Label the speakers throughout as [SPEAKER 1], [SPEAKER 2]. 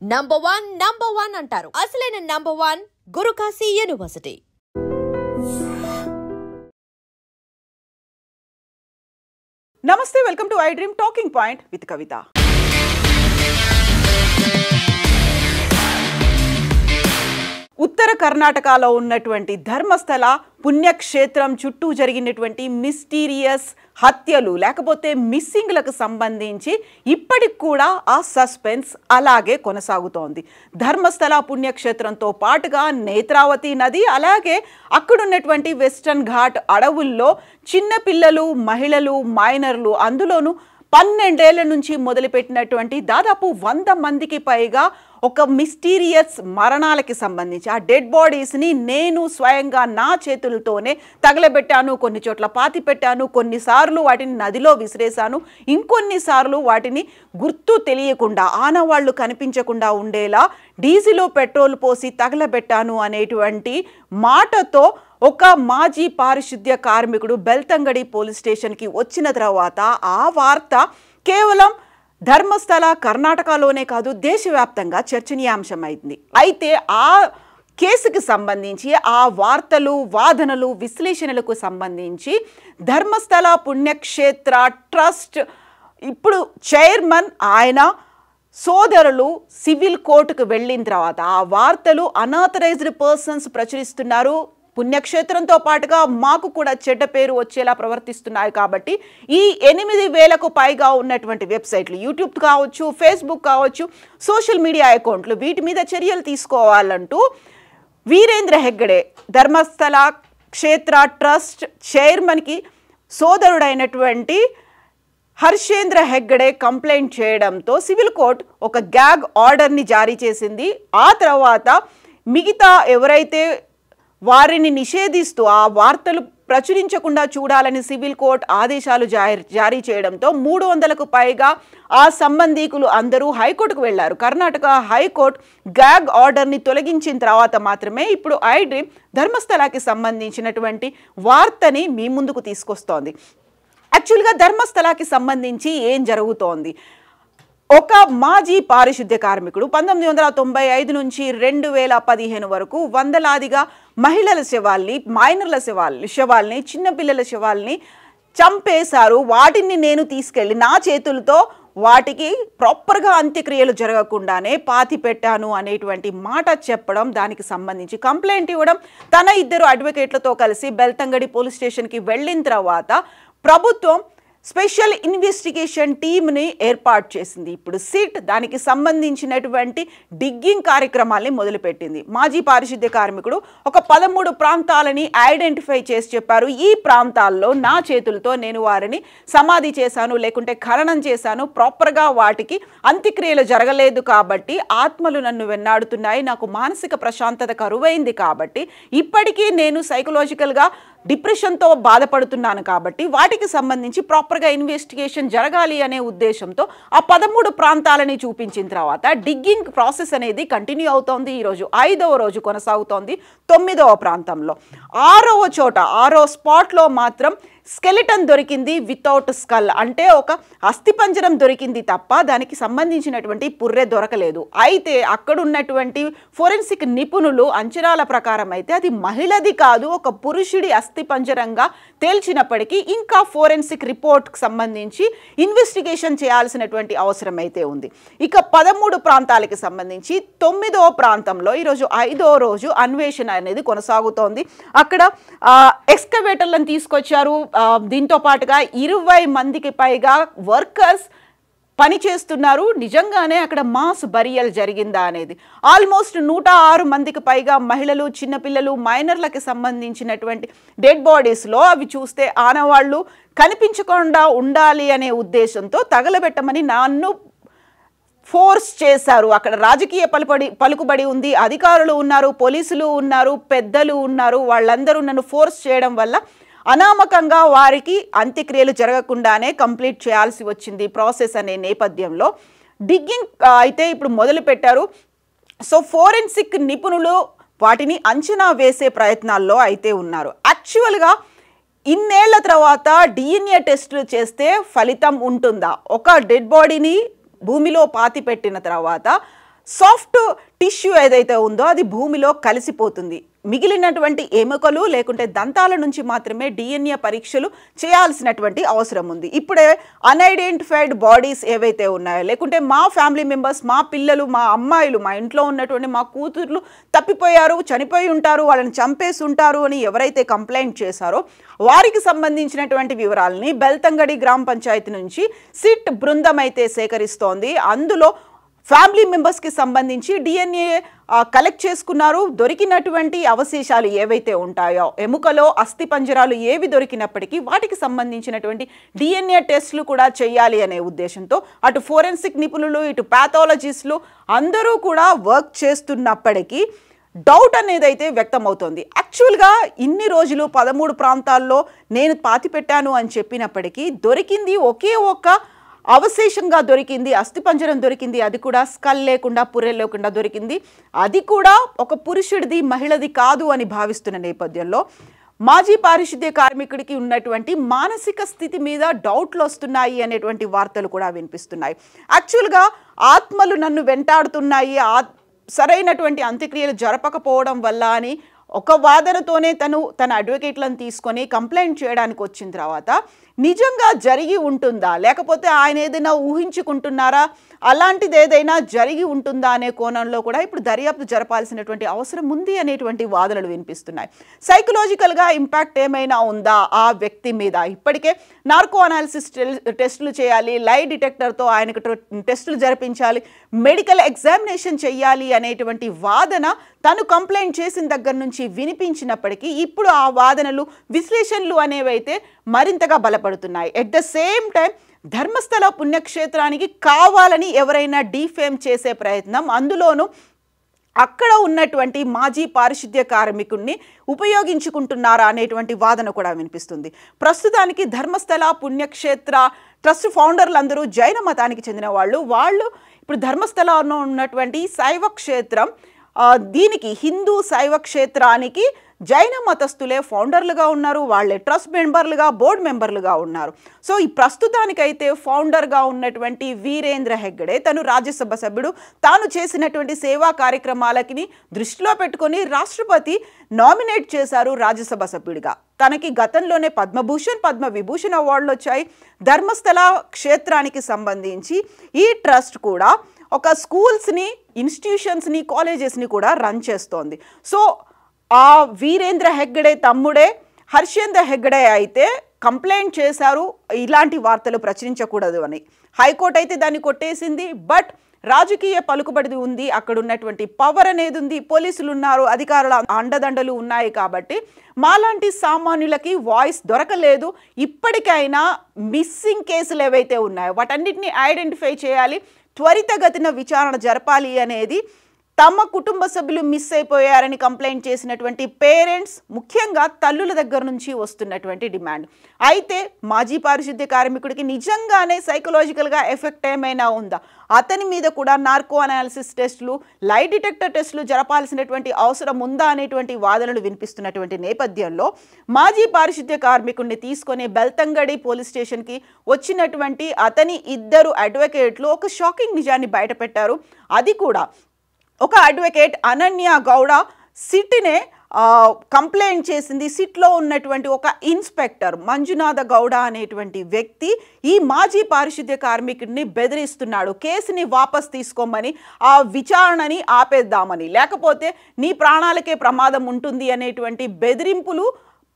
[SPEAKER 1] Number one అంటారు. అసలైన number one Gurukashi university.
[SPEAKER 2] నమస్తే, welcome to I Dream talking point with Kavitha. ఉత్తర కర్ణాటకలో ఉన్నటువంటి ధర్మస్థల పుణ్యక్షేత్రం చుట్టూ జరిగినటువంటి మిస్టీరియస్ హత్యలు లేకపోతే మిస్సింగ్లకు సంబంధించి ఇప్పటికి కూడా ఆ సస్పెన్స్ అలాగే కొనసాగుతోంది. ధర్మస్థల పుణ్యక్షేత్రంతో పాటుగా నేత్రావతి నది, అలాగే అక్కడున్నటువంటి వెస్టర్న్ ఘాట్ అడవుల్లో చిన్నపిల్లలు, మహిళలు, మైనర్లు, అందులోనూ 12 ఏళ్ల నుంచి మొదలుపెట్టినటువంటి దాదాపు 100 మందికి పైగా ఒక మిస్టీరియస్ మరణాలకి సంబంధించి ఆ డెడ్ బాడీస్ని నేను స్వయంగా నా చేతులతోనే తగలబెట్టాను, కొన్ని చోట్ల పాతి పెట్టాను, కొన్నిసార్లు వాటిని నదిలో విసిరేశాను, ఇంకొన్నిసార్లు వాటిని గుర్తు తెలియకుండా ఆనవాళ్లు కనిపించకుండా ఉండేలా డీజిలో పెట్రోల్ పోసి తగలబెట్టాను అనేటువంటి మాటతో ఒక మాజీ పారిశుద్ధ్య కార్మికుడు బెల్తంగడి పోలీస్ స్టేషన్కి వచ్చిన తర్వాత ఆ వార్త కేవలం ధర్మస్థల కర్ణాటకలోనే కాదు దేశవ్యాప్తంగా చర్చనీయాంశమైంది. అయితే ఆ కేసుకి సంబంధించి ఆ వార్తలు, వాదనలు, విశ్లేషణలకు సంబంధించి ధర్మస్థల పుణ్యక్షేత్ర ట్రస్ట్ ఇప్పుడు చైర్మన్ ఆయన సోదరులు సివిల్ కోర్టుకు వెళ్ళిన తర్వాత ఆ వార్తలు అనాథరైజ్డ్ పర్సన్స్ ప్రచురిస్తున్నారు, పుణ్యక్షేత్రంతో పాటుగా మాకు కూడా చెడ్డ పేరు వచ్చేలా ప్రవర్తిస్తున్నాయి కాబట్టి ఈ 8,000కు పైగా ఉన్నటువంటి వెబ్సైట్లు, యూట్యూబ్ కావచ్చు, ఫేస్బుక్ కావచ్చు, సోషల్ మీడియా అకౌంట్లు, వీటి మీద చర్యలు తీసుకోవాలంటూ వీరేంద్ర హెగ్గడే ధర్మస్థల క్షేత్ర ట్రస్ట్ చైర్మన్కి సోదరుడైనటువంటి హర్షేంద్ర హెగ్గడే కంప్లైంట్ చేయడంతో సివిల్ కోర్ట్ ఒక గ్యాగ్ ఆర్డర్ని జారీ చేసింది. ఆ తర్వాత మిగతా ఎవరైతే వారిని నిషేధిస్తూ ఆ వార్తలు ప్రచురించకుండా చూడాలని సివిల్ కోర్ట్ ఆదేశాలు జారీ చేయడంతో 300కు పైగా ఆ సంబంధీకులు అందరూ హైకోర్టుకు వెళ్లారు. కర్ణాటక హైకోర్టు గ్యాగ్ ఆర్డర్ని తొలగించిన తర్వాత మాత్రమే ఇప్పుడు ఐ డ్రీమ్ ధర్మస్థలకి సంబంధించినటువంటి వార్తని మీ ముందుకు తీసుకొస్తోంది. యాక్చువల్గా ధర్మస్థలకి సంబంధించి ఏం జరుగుతోంది? ఒక మాజీ పారిశుద్ధ్య కార్మికుడు 1995 నుంచి 2015 వరకు వందలాదిగా మహిళల శవాల్ని, మైనర్ల శవాల్ని, చిన్నపిల్లల శవాల్ని చంపేశారు. వాటిని నేను తీసుకెళ్ళి నా చేతులతో వాటికి ప్రాపర్గా అంత్యక్రియలు జరగకుండానే పాతి పెట్టాను అనేటువంటి మాట చెప్పడం, దానికి సంబంధించి కంప్లైంట్ ఇవ్వడం, తన 2 అడ్వకేట్లతో కలిసి బెల్తంగడి పోలీస్ స్టేషన్కి వెళ్ళిన తర్వాత ప్రభుత్వం స్పెషల్ ఇన్వెస్టిగేషన్ టీమ్ని ఏర్పాటు చేసింది. ఇప్పుడు సిట్ దానికి సంబంధించినటువంటి డిగ్గింగ్ కార్యక్రమాల్ని మొదలుపెట్టింది. మాజీ పారిశుద్ధ్య కార్మికుడు ఒక 13 ప్రాంతాలని ఐడెంటిఫై చేసి చెప్పారు. ఈ ప్రాంతాల్లో నా చేతులతో నేను వారిని సమాధి చేశాను, లేకుంటే ఖననం చేశాను, ప్రాపర్గా వాటికి అంత్యక్రియలు జరగలేదు కాబట్టి ఆత్మలు నన్ను వెన్నాడుతున్నాయి, నాకు మానసిక ప్రశాంతత కరువైంది కాబట్టి ఇప్పటికీ నేను సైకలాజికల్గా డిప్రెషన్తో బాధపడుతున్నాను కాబట్టి వాటికి సంబంధించి ప్రాపర్గా ఇన్వెస్టిగేషన్ జరగాలి అనే ఉద్దేశంతో ఆ 13 ప్రాంతాలని చూపించిన తర్వాత డిగ్గింగ్ ప్రాసెస్ అనేది కంటిన్యూ అవుతోంది. ఈరోజు 5వ రోజు కొనసాగుతోంది. 9వ ప్రాంతంలో 6వ స్పాట్లో మాత్రం స్కెలిటన్ దొరికింది వితౌట్ స్కల్, అంటే ఒక అస్థిపంజరం దొరికింది తప్ప దానికి సంబంధించినటువంటి పుర్రె దొరకలేదు. అయితే అక్కడ ఉన్నటువంటి ఫోరెన్సిక్ నిపుణులు అంచనాల ప్రకారం అయితే అది మహిళది కాదు, ఒక పురుషుడి అస్థిపంజరంగా తేల్చినప్పటికీ ఇంకా ఫోరెన్సిక్ రిపోర్ట్కి సంబంధించి ఇన్వెస్టిగేషన్ చేయాల్సినటువంటి అవసరం అయితే ఉంది. ఇక 13 ప్రాంతాలకి సంబంధించి 9వ ప్రాంతంలో ఈరోజు 5వ రోజు అన్వేషణ అనేది కొనసాగుతోంది. అక్కడ ఎక్స్కవేటర్లను తీసుకొచ్చారు. దీంతో పాటుగా 20 మందికి పైగా వర్కర్స్ పనిచేస్తున్నారు. నిజంగానే అక్కడ మాస్ బరియల్ జరిగిందా అనేది ఆల్మోస్ట్ 106 మందికి పైగా మహిళలు, చిన్నపిల్లలు, మైనర్లకి సంబంధించినటువంటి డెడ్ బాడీస్లో అవి చూస్తే ఆనవాళ్లు కనిపించకుండా ఉండాలి అనే ఉద్దేశంతో తగలబెట్టమని నన్ను ఫోర్స్ చేశారు. అక్కడ రాజకీయ పలుకుబడి ఉంది, అధికారులు ఉన్నారు, పోలీసులు ఉన్నారు, పెద్దలు ఉన్నారు, వాళ్ళందరూ నన్ను ఫోర్స్ చేయడం వల్ల అనామకంగా వారికి అంత్యక్రియలు జరగకుండానే కంప్లీట్ చేయాల్సి వచ్చింది ప్రాసెస్ అనే నేపథ్యంలో డిగ్గింగ్ అయితే ఇప్పుడు మొదలు పెట్టారు. సో ఫోరెన్సిక్ నిపుణులు వాటిని అంచనా వేసే ప్రయత్నాల్లో అయితే ఉన్నారు. యాక్చువల్గా ఇన్నేళ్ల తర్వాత డిఎన్ఏ టెస్టులు చేస్తే ఫలితం ఉంటుందా? ఒక డెడ్ బాడీని భూమిలో పాతి పెట్టిన తర్వాత సాఫ్ట్ టిష్యూ ఏదైతే ఉందో అది భూమిలో కలిసిపోతుంది. మిగిలినటువంటి ఎముకలు లేకుంటే దంతాల నుంచి మాత్రమే DNA పరీక్షలు చేయాల్సినటువంటి అవసరం ఉంది. ఇప్పుడే అన్ఐడెంటిఫైడ్ బాడీస్ ఏవైతే ఉన్నాయో లేకుంటే మా ఫ్యామిలీ మెంబర్స్, మా పిల్లలు, మా అమ్మాయిలు, మా ఇంట్లో ఉన్నటువంటి మా కూతుర్లు తప్పిపోయారు, చనిపోయి ఉంటారు, వాళ్ళని చంపేసి ఉంటారు అని ఎవరైతే కంప్లైంట్ చేశారో వారికి సంబంధించినటువంటి వివరాలని బెల్తంగడి గ్రామ పంచాయతీ నుంచి సిట్ బృందం అయితే సేకరిస్తోంది. అందులో ఫ్యామిలీ మెంబర్స్కి సంబంధించి DNA కలెక్ట్ చేసుకున్నారు. దొరికినటువంటి అవశేషాలు ఏవైతే ఉంటాయో, ఎముకలో అస్థి పంజరాలు ఏవి దొరికినప్పటికీ వాటికి సంబంధించినటువంటి DNA టెస్టులు కూడా చేయాలి అనే ఉద్దేశంతో అటు ఫోరెన్సిక్ నిపుణులు, ఇటు ప్యాథాలజిస్టులు అందరూ కూడా వర్క్ చేస్తున్నప్పటికీ డౌట్ అనేది అయితే వ్యక్తమవుతోంది. యాక్చువల్గా ఇన్ని రోజులు 13 ప్రాంతాల్లో నేను పాతిపెట్టాను అని చెప్పినప్పటికీ దొరికింది ఒకే ఒక్క అవశేషంగా దొరికింది, అస్థిపంజరం దొరికింది. అది కూడా స్కల్ లేకుండా, పుర్రె లేకుండా దొరికింది. అది కూడా ఒక పురుషుడిది, మహిళది కాదు అని భావిస్తున్న నేపథ్యంలో మాజీ పారిశుద్ధ్య కార్మికుడికి ఉన్నటువంటి మానసిక స్థితి మీద డౌట్లు వస్తున్నాయి అనేటువంటి వార్తలు కూడా వినిపిస్తున్నాయి. యాక్చువల్గా ఆత్మలు నన్ను వెంటాడుతున్నాయి, సరైనటువంటి అంత్యక్రియలు జరపకపోవడం వల్ల అని ఒక వాదనతోనే తన అడ్వకేట్లను తీసుకొని కంప్లైంట్ చేయడానికి వచ్చిన తర్వాత నిజంగా జరిగి ఉంటుందా, లేకపోతే ఆయన ఏదైనా ఊహించుకుంటున్నారా, అలాంటిది ఏదైనా జరిగి ఉంటుందా అనే కోణంలో కూడా ఇప్పుడు దర్యాప్తు జరపాల్సినటువంటి అవసరం ఉంది అనేటువంటి వాదనలు వినిపిస్తున్నాయి. సైకలాజికల్గా ఇంపాక్ట్ ఏమైనా ఉందా ఆ వ్యక్తి మీద? ఇప్పటికే నార్కో అనాలిసిస్ టెస్టులు చేయాలి, లై డిటెక్టర్తో ఆయనకు టెస్టులు జరిపించాలి, మెడికల్ ఎగ్జామినేషన్ చేయాలి అనేటువంటి వాదన తను కంప్లైంట్ చేసిన దగ్గర నుంచి వినిపించినప్పటికీ ఇప్పుడు ఆ వాదనలు, విశ్లేషణలు అనేవైతే మరింతగా బలపడుతున్నాయి. At the same time Dharmasthala పుణ్యక్షేత్రానికి కావాలని ఎవరైనా డీఫేమ్ చేసే ప్రయత్నం, అందులోనూ అక్కడ ఉన్నటువంటి మాజీ పారిశుద్ధ్య కార్మికుడిని ఉపయోగించుకుంటున్నారా అనేటువంటి వాదన కూడా వినిపిస్తుంది. ప్రస్తుతానికి ధర్మస్థల పుణ్యక్షేత్ర ట్రస్ట్ ఫౌండర్లందరూ జైన మతానికి చెందిన వాళ్ళు ఇప్పుడు ధర్మస్థలంలో ఉన్నటువంటి శైవ క్షేత్రం, దీనికి హిందూ శైవ క్షేత్రానికి జైన మతస్థులే ఫౌండర్లుగా ఉన్నారు, వాళ్ళే ట్రస్ట్ మెంబర్లుగా, బోర్డు మెంబర్లుగా ఉన్నారు. సో ఈ ప్రస్తుతానికైతే ఫౌండర్గా ఉన్నటువంటి వీరేంద్ర హెగ్గడే తను రాజ్యసభ సభ్యుడు. తాను చేసినటువంటి సేవా కార్యక్రమాలకి దృష్టిలో పెట్టుకొని రాష్ట్రపతి నామినేట్ చేశారు రాజ్యసభ సభ్యుడిగా. తనకి గతంలోనే పద్మభూషణ్, పద్మవిభూషణ్ అవార్డులు వచ్చాయి. ధర్మస్థల క్షేత్రానికి సంబంధించి ఈ ట్రస్ట్ కూడా ఒక స్కూల్స్ని, ఇన్స్టిట్యూషన్స్ని, కాలేజెస్ని కూడా రన్ చేస్తోంది. సో ఆ వీరేంద్ర హెగ్గడే తమ్ముడే హర్షేంద్ర హెగ్గడే అయితే కంప్లైంట్ చేశారు ఇలాంటి వార్తలు ప్రచురించకూడదు అని. హైకోర్టు అయితే దాన్ని కొట్టేసింది. బట్ రాజకీయ పలుకుబడి ఉంది, అక్కడ ఉన్నటువంటి పవర్ అనేది ఉంది, పోలీసులు ఉన్నారు, అధికారుల అండదండలు ఉన్నాయి. కాబట్టి మాలాంటి సామాన్యులకి వాయిస్ దొరకలేదు. ఇప్పటికైనా మిస్సింగ్ కేసులు ఏవైతే ఉన్నాయో వాటన్నిటిని ఐడెంటిఫై చేయాలి, త్వరితగతిన విచారణ జరపాలి అనేది తమ కుటుంబ సభ్యులు మిస్ అయిపోయారని కంప్లైంట్ చేసినటువంటి పేరెంట్స్, ముఖ్యంగా తల్లుల దగ్గర నుంచి వస్తున్నటువంటి డిమాండ్. అయితే మాజీ పారిశుద్ధ్య కార్మికుడికి నిజంగానే సైకలాజికల్గా ఎఫెక్ట్ ఏమైనా ఉందా, అతని మీద కూడా నార్కో అనాలిసిస్ టెస్టులు, లై డిటెక్టర్ టెస్టులు జరపాల్సినటువంటి అవసరం ఉందా అనేటువంటి వాదనలు వినిపిస్తున్నటువంటి నేపథ్యంలో మాజీ పారిశుద్ధ్య కార్మికుడిని తీసుకొని బెల్తంగడి పోలీస్ స్టేషన్కి వచ్చినటువంటి అతని ఇద్దరు అడ్వకేట్లు ఒక షాకింగ్ నిజాన్ని బయటపెట్టారు. అది కూడా ఒక అడ్వకేట్ అనన్య గౌడ సిట్నే కంప్లైంట్ చేసింది. సిట్లో ఉన్నటువంటి ఒక ఇన్స్పెక్టర్ మంజునాథ గౌడ అనేటువంటి వ్యక్తి ఈ మాజీ పారిశుద్ధ్య కార్మికుడిని బెదిరిస్తున్నాడు, కేసుని వాపస్ తీసుకోమని, ఆ విచారణని ఆపేద్దామని, లేకపోతే నీ ప్రాణాలకే ప్రమాదం ఉంటుంది అనేటువంటి బెదిరింపులు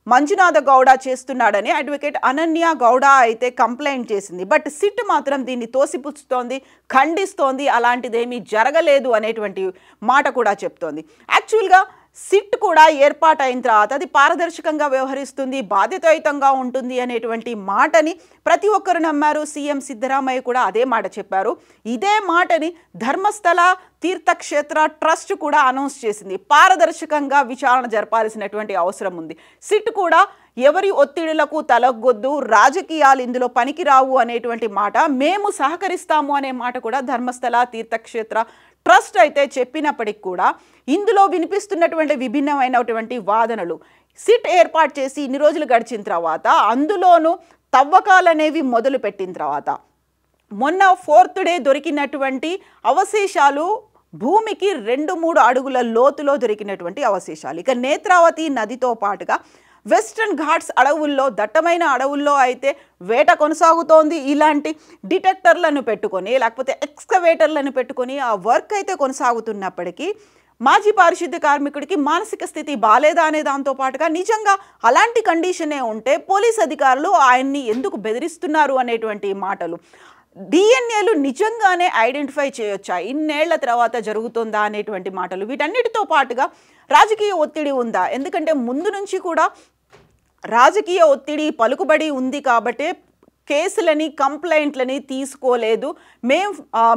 [SPEAKER 2] మంజునాథ గౌడ చేస్తున్నాడని అడ్వకేట్ అనన్య గౌడ అయితే కంప్లైంట్ చేసింది. బట్ సిట్ మాత్రం దీన్ని తోసిపుచ్చుతోంది, ఖండిస్తోంది, అలాంటిదేమీ జరగలేదు అనేటువంటి మాట కూడా చెప్తోంది. యాక్చువల్గా సిట్ కూడా ఏర్పాటైన తర్వాత అది పారదర్శకంగా వ్యవహరిస్తుంది, బాధ్యతాయుతంగా ఉంటుంది అనేటువంటి మాటని ప్రతి ఒక్కరు నమ్మారు. సీఎం సిద్ధరామయ్య కూడా అదే మాట చెప్పారు. ఇదే మాటని ధర్మస్థల తీర్థక్షేత్ర ట్రస్ట్ కూడా అనౌన్స్ చేసింది. పారదర్శకంగా విచారణ జరపాల్సినటువంటి అవసరం ఉంది. సిట్ కూడా ఎవరి ఒత్తిడులకు తలగొద్దు, రాజకీయాలు ఇందులో పనికిరావు అనేటువంటి మాట, మేము సహకరిస్తాము అనే మాట కూడా ధర్మస్థల తీర్థక్షేత్ర ట్రస్ట్ అయితే చెప్పినప్పటికి కూడా ఇందులో వినిపిస్తున్నటువంటి విభిన్నమైనటువంటి వాదనలు, సిట్ ఏర్పాటు చేసి ఇన్ని రోజులు గడిచిన తర్వాత అందులోనూ తవ్వకాలనేవి మొదలు పెట్టిన తర్వాత మొన్న 4th డే దొరికినటువంటి అవశేషాలు భూమికి 2-3 అడుగుల లోతులో దొరికినటువంటి అవశేషాలు. ఇక నేత్రావతి నదితో పాటుగా వెస్టర్న్ ఘాట్స్ అడవుల్లో, దట్టమైన అడవుల్లో అయితే వేట కొనసాగుతోంది. ఇలాంటి డిటెక్టర్లను పెట్టుకొని లేకపోతే ఎక్స్కవేటర్లను పెట్టుకొని ఆ వర్క్ అయితే కొనసాగుతున్నప్పటికీ మాజీ పారిశుద్ధ్య కార్మికుడికి మానసిక స్థితి బాలేదా అనే దాంతో పాటుగా నిజంగా అలాంటి కండిషనే ఉంటే పోలీస్ అధికారులు ఆయన్ని ఎందుకు బెదిరిస్తున్నారు అనేటువంటి మాటలు, డిఎన్ఏలు నిజంగానే ఐడెంటిఫై చేయొచ్చా, ఇన్నేళ్ల తర్వాత జరుగుతుందా అనేటువంటి మాటలు, వీటన్నిటితో పాటుగా రాజకీయ ఒత్తిడి ఉందా? ఎందుకంటే ముందు నుంచి కూడా రాజకీయ ఒత్తిడి, పలుకుబడి ఉంది కాబట్టి కేసులని, కంప్లైంట్లని తీసుకోలేదు. మేము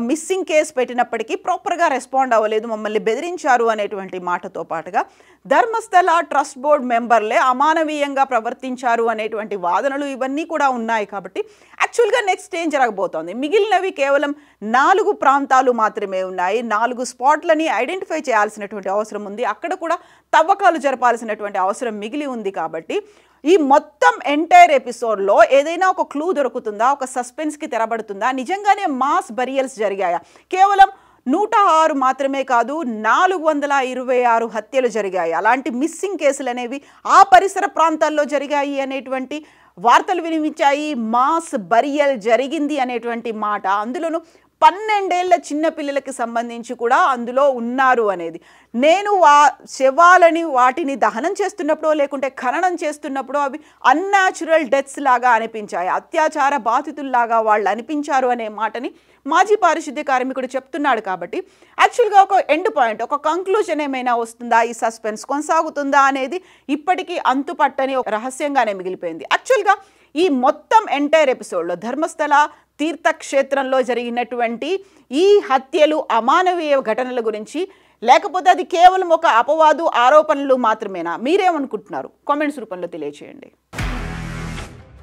[SPEAKER 2] మిస్సింగ్ కేసు పెట్టినప్పటికీ ప్రాపర్గా రెస్పాండ్ అవ్వలేదు, మమ్మల్ని బెదిరించారు అనేటువంటి మాటతో పాటుగా ధర్మస్థల ట్రస్ట్ బోర్డ్ మెంబర్లే అమానవీయంగా ప్రవర్తించారు అనేటువంటి వాదనలు ఇవన్నీ కూడా ఉన్నాయి. కాబట్టి యాక్చువల్గా నెక్స్ట్ ఏం జరగబోతోంది? మిగిలినవి కేవలం 4 ప్రాంతాలు మాత్రమే ఉన్నాయి. 4 స్పాట్లని ఐడెంటిఫై చేయాల్సినటువంటి అవసరం ఉంది. అక్కడ కూడా తవ్వకాలు జరపాల్సినటువంటి అవసరం మిగిలి ఉంది. కాబట్టి ఈ మొత్తం ఎంటైర్ ఎపిసోడ్లో ఏదైనా ఒక క్లూ దొరుకుతుందా? ఒక సస్పెన్స్కి తెరబడుతుందా? నిజంగానే మాస్ బరియల్స్ జరిగాయా? కేవలం 106 మాత్రమే కాదు, 426 హత్యలు జరిగాయి. అలాంటి మిస్సింగ్ కేసులు అనేవి ఆ పరిసర ప్రాంతాల్లో జరిగాయి అనేటువంటి వార్తలు వినిపించాయి. మాస్ బరియల్ జరిగింది అనేటువంటి మాట, అందులోనూ 12 ఏళ్ల చిన్నపిల్లలకి సంబంధించి కూడా అందులో ఉన్నారు అనేది. నేను శవాలని వాటిని దహనం చేస్తున్నప్పుడు లేకుంటే ఖననం చేస్తున్నప్పుడు అవి అన్యాచురల్ డెత్స్ లాగా అనిపించాయి, అత్యాచార బాధితుల్లాగా వాళ్ళు అనిపించారు అనే మాటని మాజీ పారిశుద్ధ్య కార్మికుడు చెప్తున్నాడు. కాబట్టి యాక్చువల్గా ఒక ఎండ్ పాయింట్, ఒక కంక్లూజన్ ఏమైనా వస్తుందా? ఈ సస్పెన్స్ కొనసాగుతుందా అనేది ఇప్పటికీ అంతుపట్టని ఒక రహస్యంగానే మిగిలిపోయింది. యాక్చువల్గా ఈ మొత్తం ఎంటైర్ ఎపిసోడ్లో ధర్మస్థల తీర్థక్షేత్రంలో జరిగినటువంటి ఈ హత్యలు, అమానవీయ ఘటనల గురించి, లేకపోతే అది కేవలం ఒక అపవాదు, ఆరోపణలు మాత్రమేనా? మీరేమనుకుంటున్నారు? కామెంట్స్ రూపంలో తెలియచేయండి.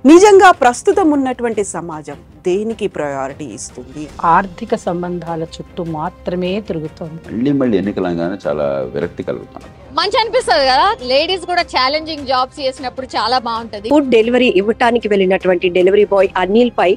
[SPEAKER 2] నిజంగా ప్రస్తుతం ఉన్నటువంటి సమాజం దేనికి ప్రయారిటీ ఇస్తుంది?
[SPEAKER 3] ఆర్థిక సంబంధాల చుట్టూ మాత్రమే తిరుగుతుంది.
[SPEAKER 4] మళ్ళీ ఎన్నికలంగానే చాలా విరక్తి కలుగుతాను.
[SPEAKER 5] మంచి అనిపిస్తుంది కదా, లేడీస్ కూడా ఛాలెంజింగ్ జాబ్స్ చేసినప్పుడు చాలా బాగుంటది.
[SPEAKER 6] ఫుడ్ డెలివరీ ఇవ్వటానికి వెళ్ళినటువంటి డెలివరీ బాయ్ అనిల్ పై